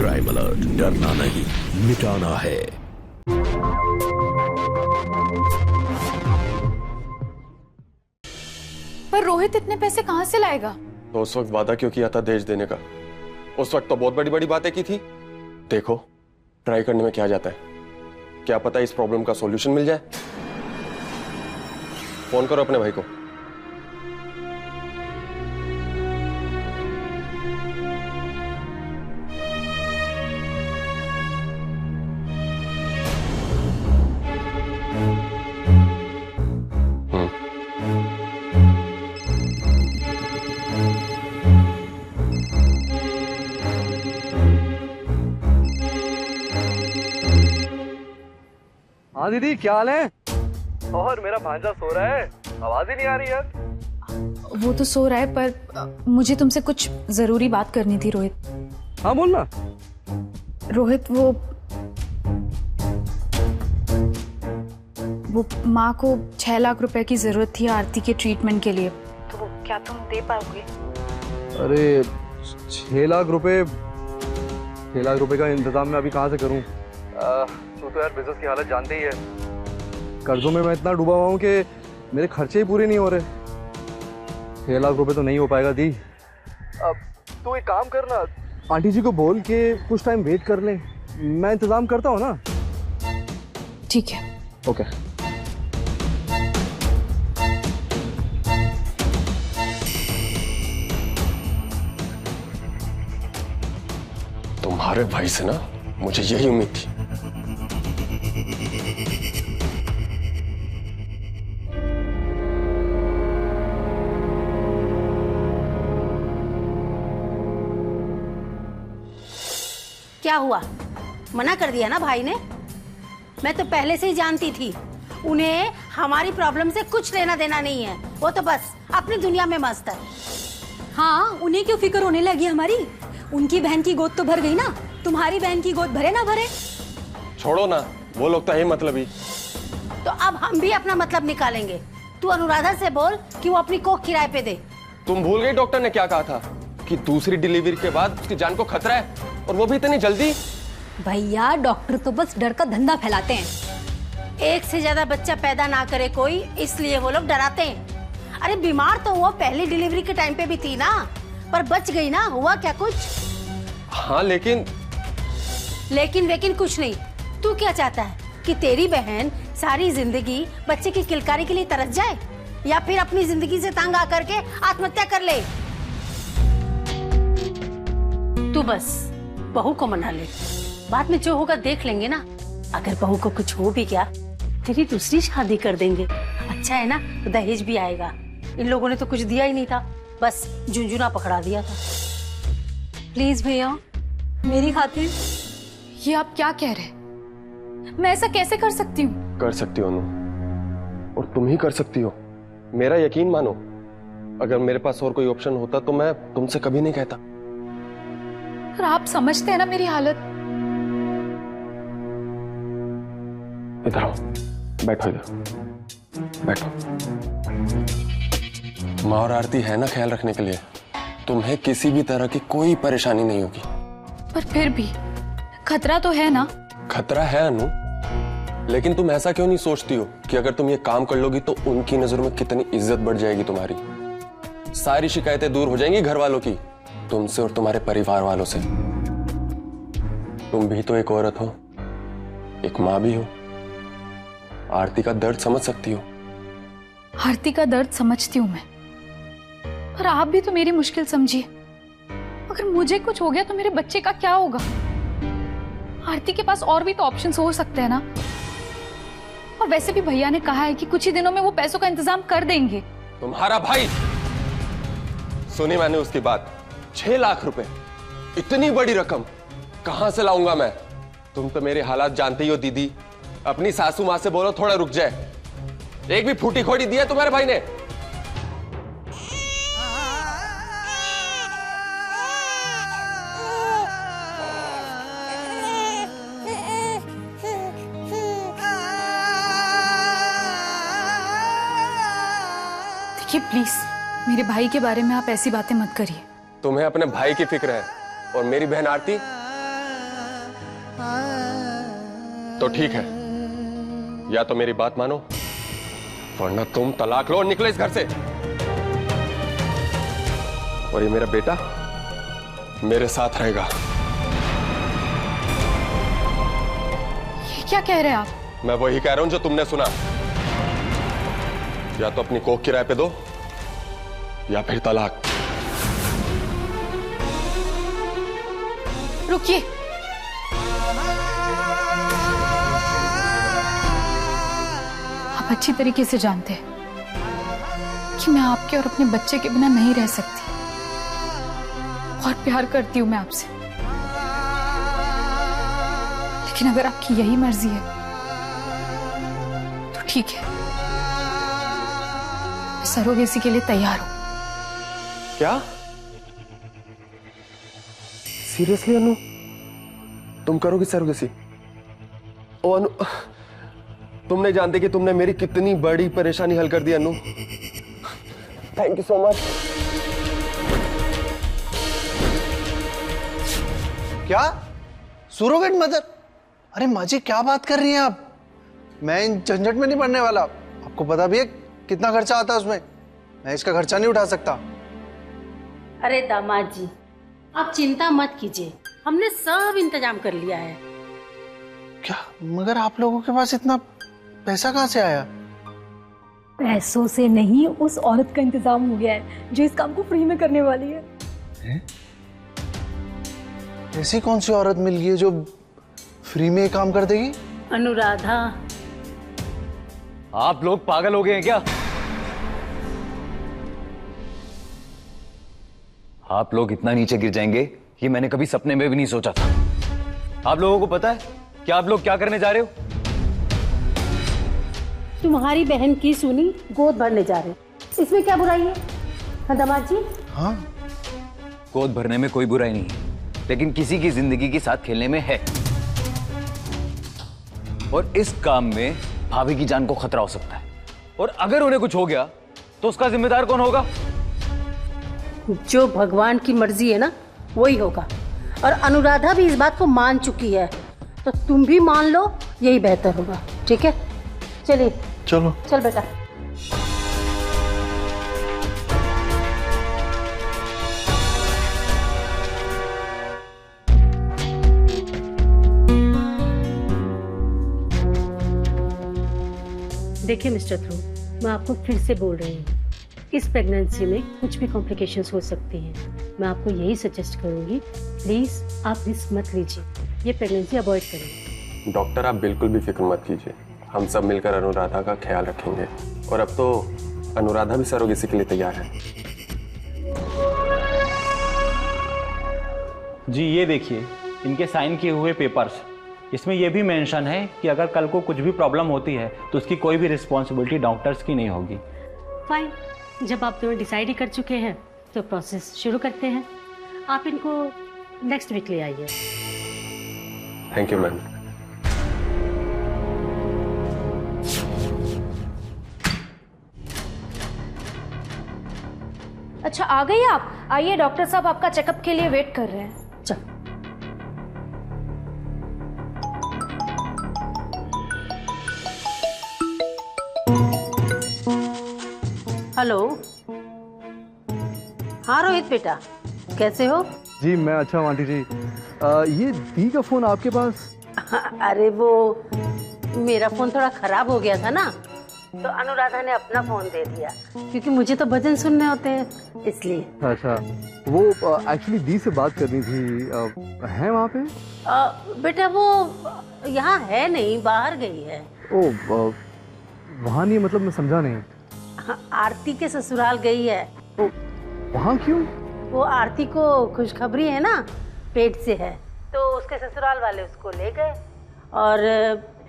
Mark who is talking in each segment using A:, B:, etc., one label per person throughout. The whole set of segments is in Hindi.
A: क्राइम अलर्ट, डरना नहीं मिटाना है।
B: पर रोहित इतने पैसे कहाँ से लाएगा?
C: तो उस वक्त वादा क्यों किया था दहेज देने का? उस वक्त तो बहुत बड़ी बड़ी बातें की थी। देखो, ट्राई करने में क्या जाता है, क्या पता इस प्रॉब्लम का सॉल्यूशन मिल जाए। फोन करो अपने भाई को।
D: हाँ दीदी, क्या हाल है? और मेरा भांजा सो रहा है, आवाज ही नहीं आ रही यार।
B: वो तो सो रहा है, पर मुझे तुमसे कुछ जरूरी बात करनी थी रोहित।
D: हाँ बोलना।
B: रोहित, वो माँ को 6 लाख रुपए की जरूरत थी आरती के ट्रीटमेंट के लिए, तो क्या तुम दे पाओगे?
D: अरे 6 लाख रुपए, 6 लाख रुपए का इंतजाम मैं अभी कहाँ से करूँ? तू तो यार बिजनेस की हालत जानते ही है। कर्जों में मैं इतना डूबा हुआ हूँ कि मेरे खर्चे ही पूरे नहीं हो रहे। 6 लाख रुपए तो नहीं हो पाएगा दी। अब तू एक काम करना, आंटी जी को बोल के कुछ टाइम वेट कर ले, मैं इंतजाम करता हूँ ना।
B: ठीक है।
D: ओके।
C: तुम्हारे भाई से ना मुझे यही उम्मीद थी।
E: क्या हुआ? मना कर दिया ना भाई ने? मैं तो पहले से ही जानती थी उन्हें हमारी प्रॉब्लम से कुछ लेना देना नहीं है। वो तो बस अपनी दुनिया में मस्त है।
F: हाँ, उन्हें क्यों फिक्र होने लगी हमारी? उनकी बहन की गोद तो भर गई ना, तुम्हारी बहन की गोद भरे ना भरे?
C: छोड़ो ना, वो लोग तो है मतलब ही।
E: तो अब हम भी अपना मतलब निकालेंगे। तू अनुराधा से बोल कि वो अपनी कोख किराए पे दे।
C: तुम भूल गई डॉक्टर ने क्या कहा था कि दूसरी डिलीवरी के बाद उसकी जान को खतरा है, और वो भी इतनी जल्दी।
F: भैया, डॉक्टर तो बस डर का धंधा फैलाते हैं।
E: एक से ज्यादा बच्चा पैदा ना करे कोई, इसलिए वो लोग डराते हैं। अरे बीमार तो वो पहली डिलीवरी के टाइम पे भी थी ना, पर बच गई ना। हुआ क्या कुछ?
C: हाँ लेकिन
E: वेकिन कुछ नहीं। तू क्या चाहता है कि तेरी बहन सारी जिंदगी बच्चे की किलकारी के लिए तरस जाए, या फिर अपनी जिंदगी से तंग आकर के आत्महत्या कर ले? तू बस बहू को मना ले, बाद में जो होगा देख लेंगे ना। अगर बहू को कुछ हो भी गया, तेरी दूसरी शादी कर देंगे। अच्छा है ना, तो दहेज भी आएगा। इन लोगों ने तो कुछ दिया ही नहीं था, बस झुंझुना पकड़ा दिया था।
F: प्लीज भैया, मेरी खातिर।
B: ये आप क्या कह रहे हैं? मैं ऐसा कैसे कर सकती हूँ?
C: कर सकती हो अनु, और तुम ही कर सकती हो। मेरा यकीन मानो, अगर मेरे पास और कोई ऑप्शन होता तो मैं तुमसे कभी नहीं कहता।
B: पर आप समझते हैं ना मेरी हालत।
C: इधर आओ, बैठो इधर, बैठो। माँ और आरती है ना ख्याल रखने के लिए। तुम्हें किसी भी तरह की कोई परेशानी नहीं होगी।
B: पर फिर भी खतरा तो है ना?
C: खतरा है अनु, लेकिन तुम ऐसा क्यों नहीं सोचती हो कि अगर तुम ये काम कर लोगी तो उनकी नजरों में कितनी इज्जत बढ़ जाएगी तुम्हारी। सारी शिकायतें दूर हो जाएंगी घर वालों की, तुमसे और तुम्हारे परिवार वालों से। तुम भी तो एक औरत हो, एक माँ भी हो। आरती का दर्द समझ सकती हो।
B: आरती का दर्द समझती हूँ मैं, पर आप भी तो मेरी मुश्किल समझिए। अगर मुझे कुछ हो गया तो मेरे बच्चे का क्या होगा? आरती के पास और भी तो ऑप्शंस हो सकते हैं ना। और वैसे भी भैया ने कहा है कि कुछ ही दिनों में वो पैसों का इंतजाम कर देंगे।
C: तुम्हारा भाई, सुनी मैंने उसकी बात। 6 लाख रुपए, इतनी बड़ी रकम कहां से लाऊंगा मैं? तुम तो मेरे हालात जानते ही हो दीदी। अपनी सासू माँ से बोलो थोड़ा रुक जाए। एक भी फूटी खोटी दिया तुम्हारे भाई ने?
B: देखिए प्लीज, मेरे भाई के बारे में आप ऐसी बातें मत करिए।
C: तुम्हें अपने भाई की फिक्र है, और मेरी बहन आरती तो ठीक है, या तो मेरी बात मानो वरना तुम तलाक लो और निकलो इस घर से। और ये मेरा बेटा मेरे साथ रहेगा।
B: ये क्या कह रहे हैं आप?
C: मैं वही कह रहा हूं जो तुमने सुना। या तो अपनी कोख किराए पे दो या फिर तलाक।
B: रुकिए, आप अच्छी तरीके से जानते हैं कि मैं आपके और अपने बच्चे के बिना नहीं रह सकती और प्यार करती हूं मैं आपसे। लेकिन अगर आपकी यही मर्जी है तो ठीक है, मैं सरोगेसी के लिए तैयार हूं।
C: क्या? सीरियसली अनु, तुम करोगी सरोगेसी? ओ अनु, तुम नहीं जानते कि तुमने मेरी कितनी बड़ी परेशानी हल कर दी Anu. Thank you so much.
G: क्या? Surrogate mother? अरे माँ जी क्या बात कर रही हैं आप? मैं इन झंझट में नहीं पड़ने वाला। आपको पता भी है कितना खर्चा आता है उसमें। मैं इसका खर्चा नहीं उठा सकता।
E: अरे दामाद जी, आप चिंता मत कीजिए, हमने सब इंतजाम कर लिया है।
G: क्या? मगर आप लोगों के पास इतना पैसा कहाँ से आया?
F: पैसों से नहीं, उस औरत का इंतजाम हो गया है जो इस काम को फ्री में करने वाली है।
G: ऐसी कौन सी औरत मिल गई है जो फ्री में काम कर देगी?
E: अनुराधा।
H: आप लोग पागल हो गए हैं क्या? आप लोग इतना नीचे गिर जाएंगे ये मैंने कभी सपने में भी नहीं सोचा था। आप लोगों को पता है कि आप लोग क्या करने जा रहे हो?
E: तुम्हारी बहन की सुनी गोद भरने जा रहे हो, इसमें क्या बुराई है? हाँ दामाद जी?
G: हाँ,
H: गोद भरने में कोई बुराई नहीं है, लेकिन किसी की जिंदगी के साथ खेलने में है। और इस काम में भाभी की जान को खतरा हो सकता है, और अगर उन्हें कुछ हो गया तो उसका जिम्मेदार कौन होगा?
E: जो भगवान की मर्जी है ना वही होगा। और अनुराधा भी इस बात को मान चुकी है, तो तुम भी मान लो, यही बेहतर होगा। ठीक है, चलिए।
G: चलो।
E: चल बेटा। देखिए मिस्टर ध्रुव, मैं आपको फिर से बोल रही हूँ, इस प्रेगनेंसी में कुछ भी कॉम्प्लिकेशंस हो सकती हैं। मैं आपको यही सजेस्ट करूंगी, प्लीज आप रिस्क मत लीजिए, ये प्रेगनेंसी अवॉइड करें।
C: डॉक्टर आप बिल्कुल भी फिक्र मत कीजिए, हम सब मिलकर अनुराधा का ख्याल रखेंगे। और अब तो अनुराधा भी सरोगेसी के लिए तैयार है।
I: जी ये देखिए इनके साइन किए हुए पेपर्स, इसमें यह भी मेंशन है कि अगर कल को कुछ भी प्रॉब्लम होती है तो उसकी कोई भी रिस्पॉन्सिबिलिटी डॉक्टर्स की नहीं होगी।
E: फाइन, जब आप दोनों डिसाइड ही कर चुके हैं तो प्रोसेस शुरू करते हैं। आप इनको नेक्स्ट वीक ले आइए।
C: Thank you ma'am.
F: अच्छा आ गई आप? आइए, डॉक्टर साहब आपका चेकअप के लिए वेट कर रहे हैं।
E: चल। हेलो। हाँ रोहित बेटा, कैसे हो?
D: जी मैं अच्छा हूँ आंटी जी। ये दी का फोन आपके पास?
E: अरे वो मेरा फोन थोड़ा खराब हो गया था ना, तो अनुराधा ने अपना फोन दे दिया, क्योंकि मुझे तो भजन सुनने होते हैं इसलिए।
D: अच्छा, वो एक्चुअली दी से बात करनी थी। है वहाँ पे?
E: बेटा वो यहाँ है नहीं, बाहर गई है।
D: ओ वहाँ नहीं, मतलब मैं समझा नहीं।
E: हाँ, आरती के ससुराल गई है।
D: वहाँ क्यों?
E: वो आरती को खुशखबरी है ना, पेट से है, तो उसके ससुराल वाले उसको ले गए और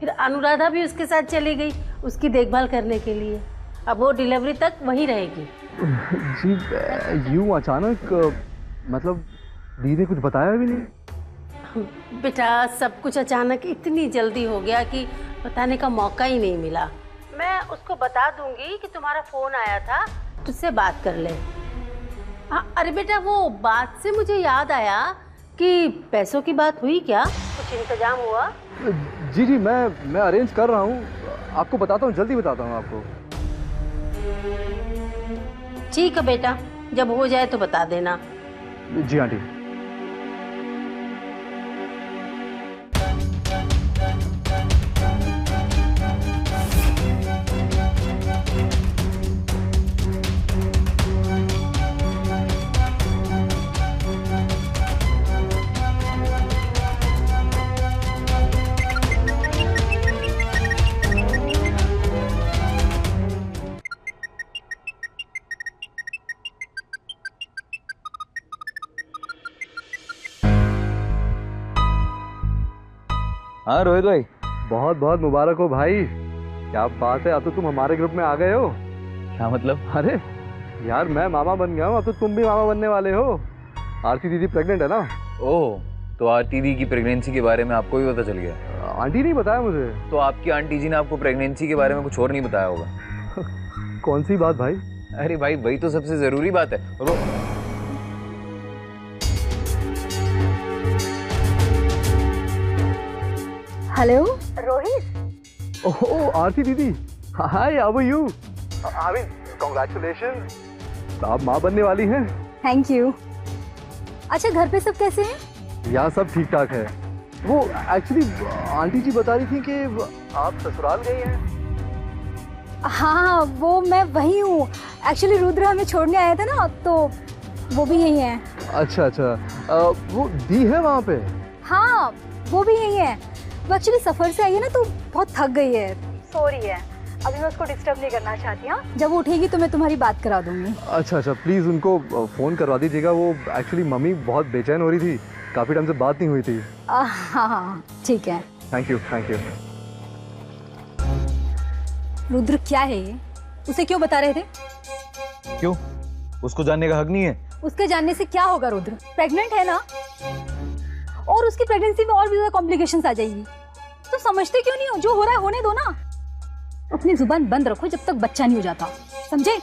E: फिर अनुराधा भी उसके साथ चली गई उसकी देखभाल करने के लिए। अब वो डिलीवरी तक वहीं रहेगी।
D: जी यूँ अचानक, मतलब दी ने कुछ बताया भी नहीं?
E: बेटा सब कुछ अचानक इतनी जल्दी हो गया कि बताने का मौका ही नहीं मिला। मैं उसको बता दूंगी कि तुम्हारा फोन आया था, तुझसे बात कर ले। हाँ, अरे बेटा वो बात से मुझे याद आया कि पैसों की बात हुई क्या? कुछ इंतजाम हुआ?
D: जी जी, मैं अरेंज कर रहा हूँ, आपको बताता हूँ, जल्दी बताता हूँ आपको।
E: ठीक है बेटा, जब हो जाए तो बता देना।
D: जी आंटी।
H: हाँ रोहित भाई।
D: बहुत बहुत मुबारक हो भाई, क्या बात है, अब तो तुम हमारे ग्रुप में आ गए हो।
H: क्या मतलब?
D: अरे यार, मैं मामा बन गया हूँ, अब तो तुम भी मामा बनने वाले हो। आरती दीदी प्रेग्नेंट है ना।
H: ओह, तो आरती दी की प्रेगनेंसी के बारे में आपको भी पता चल गया?
D: आंटी नहीं बताया मुझे।
H: तो आपकी आंटी जी ने आपको प्रेगनेंसी के बारे में कुछ और नहीं बताया होगा?
D: कौन सी बात भाई?
H: अरे भाई, वही तो सबसे जरूरी बात है।
F: हेलो रोहित।
D: ओह आरती दीदी, hi, how are you? I mean congratulations, आप माँ बनने वाली हैं।
F: Thank you. अच्छा, घर पे सब कैसे हैं?
D: यहाँ सब ठीक ठाक है। वो एक्चुअली आंटी जी बता रही थी कि आप ससुराल गई हैं।
F: हाँ, वो मैं वही हूँ। एक्चुअली रुद्र हमें छोड़ने आया था ना, तो वो भी यही है।
D: अच्छा अच्छा, वो दी है वहाँ पे?
F: हाँ, वो भी यही है। वो एक्चुअली सफर से आई है ना, तो बहुत थक गई है, सो रही है। अभी मैं उसको डिस्टर्ब नहीं करना चाहती। हाँ, जब वो उठेगी तो मैं तुम्हारी बात करा दूंगी।
D: अच्छा अच्छा, प्लीज उनको फोन करवा दीजिएगा। वो एक्चुअली मम्मी बहुत बेचैन हो रही थी, काफी टाइम से बात नहीं हुई थी।
F: हाँ हाँ, ठीक है।
D: Thank you thank you.
F: Rudra क्या है ये? उसे क्यों बता रहे थे?
H: क्यों? उसको जानने का हक नहीं है?
F: उसके जानने से क्या होगा? रुद्र प्रेग्नेंट है ना, और उसकी प्रेगनेंसी में और भी ज्यादा कॉम्प्लिकेशंस आ जाएगी। तो समझते क्यों नहीं हो? जो हो रहा है होने दो ना। अपनी जुबान बंद रखो जब तक बच्चा नहीं हो जाता, समझे?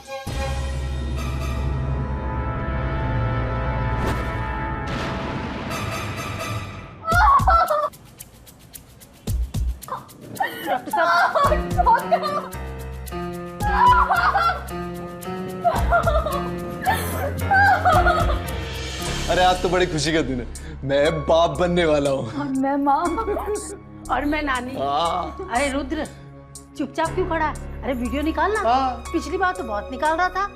G: अरे आज तो बड़ी खुशी का दिन है, मैं बाप बनने वाला हूँ।
F: और मैं माँ।
E: और मैं नानी। अरे रुद्र, चुपचाप क्यों खड़ा है? अरे वीडियो निकालना। पिछली बार तो बहुत निकाल रहा था।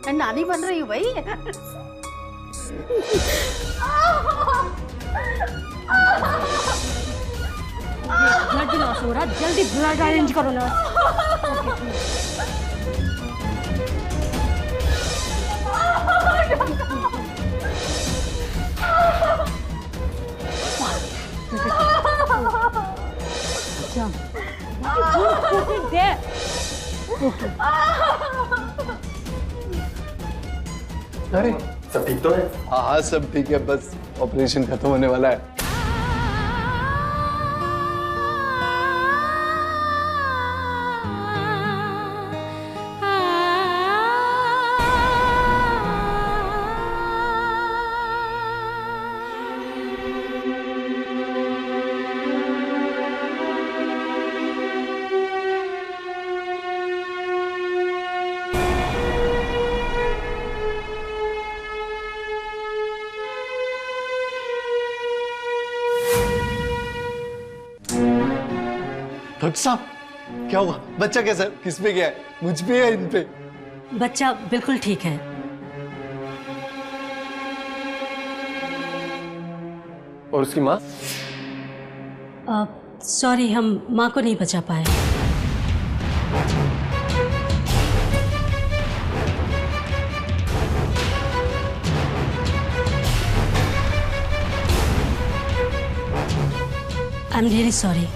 E: मैं नानी बन रही हूँ भाई।
F: ब्लड लॉस हो रहा, जल्दी ब्लड अरेंज करो ना।
G: अरे सब ठीक तो है? हाँ हाँ सब ठीक है, बस ऑपरेशन खत्म होने वाला है। डॉक्टर साहब, क्या हुआ? बच्चा कैसा? किस पे गया है? मुझ पे या इन पे?
E: बच्चा बिल्कुल ठीक है।
C: और उसकी माँ?
E: सॉरी, हम माँ को नहीं बचा पाए। I am really sorry.